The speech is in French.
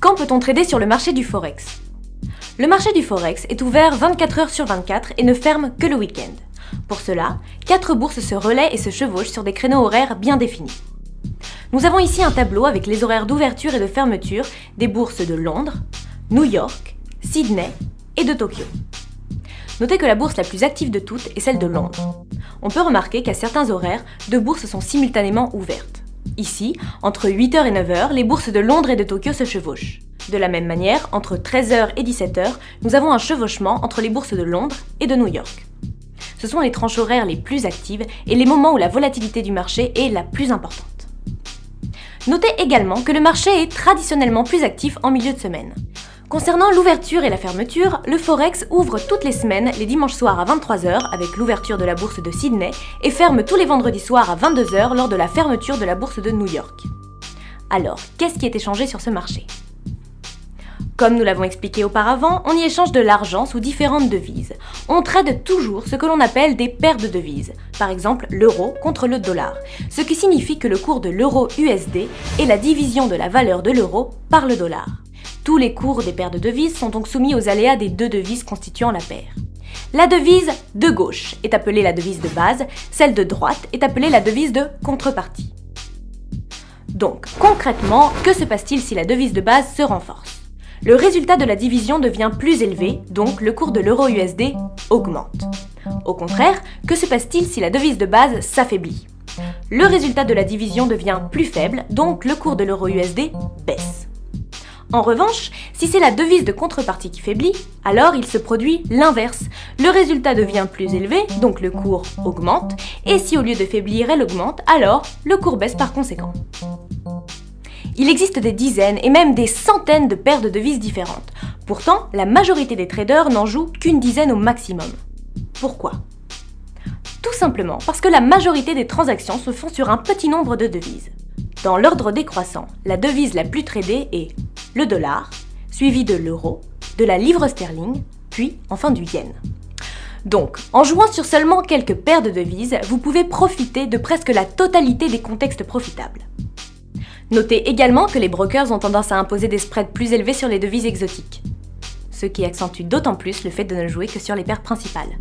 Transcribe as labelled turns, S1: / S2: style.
S1: Quand peut-on trader sur le marché du Forex? Le marché du Forex est ouvert 24 heures sur 24 et ne ferme que le week-end. Pour cela, 4 bourses se relaient et se chevauchent sur des créneaux horaires bien définis. Nous avons ici un tableau avec les horaires d'ouverture et de fermeture des bourses de Londres, New York, Sydney et de Tokyo. Notez que la bourse la plus active de toutes est celle de Londres. On peut remarquer qu'à certains horaires, 2 bourses sont simultanément ouvertes. Ici, entre 8h et 9h, les bourses de Londres et de Tokyo se chevauchent. De la même manière, entre 13h et 17h, nous avons un chevauchement entre les bourses de Londres et de New York. Ce sont les tranches horaires les plus actives et les moments où la volatilité du marché est la plus importante. Notez également que le marché est traditionnellement plus actif en milieu de semaine. Concernant l'ouverture et la fermeture, le Forex ouvre toutes les semaines les dimanches soirs à 23h avec l'ouverture de la bourse de Sydney et ferme tous les vendredis soirs à 22h lors de la fermeture de la bourse de New York. Alors, qu'est-ce qui est échangé sur ce marché ? Comme nous l'avons expliqué auparavant, on y échange de l'argent sous différentes devises. On trade toujours ce que l'on appelle des paires de devises, par exemple l'euro contre le dollar, ce qui signifie que le cours de l'euro USD est la division de la valeur de l'euro par le dollar. Tous les cours des paires de devises sont donc soumis aux aléas des deux devises constituant la paire. La devise de gauche est appelée la devise de base, celle de droite est appelée la devise de contrepartie. Donc, concrètement, que se passe-t-il si la devise de base se renforce ? Le résultat de la division devient plus élevé, donc le cours de l'euro USD augmente. Au contraire, que se passe-t-il si la devise de base s'affaiblit ? Le résultat de la division devient plus faible, donc le cours de l'euro USD baisse. En revanche, si c'est la devise de contrepartie qui faiblit, alors il se produit l'inverse. Le résultat devient plus élevé, donc le cours augmente, et si au lieu de faiblir elle augmente, alors le cours baisse par conséquent. Il existe des dizaines et même des centaines de paires de devises différentes. Pourtant, la majorité des traders n'en jouent qu'une dizaine au maximum. Pourquoi ? Tout simplement parce que la majorité des transactions se font sur un petit nombre de devises. Dans l'ordre décroissant, la devise la plus tradée est le dollar, suivi de l'euro, de la livre sterling, puis enfin du yen. Donc, en jouant sur seulement quelques paires de devises, vous pouvez profiter de presque la totalité des contextes profitables. Notez également que les brokers ont tendance à imposer des spreads plus élevés sur les devises exotiques, ce qui accentue d'autant plus le fait de ne jouer que sur les paires principales.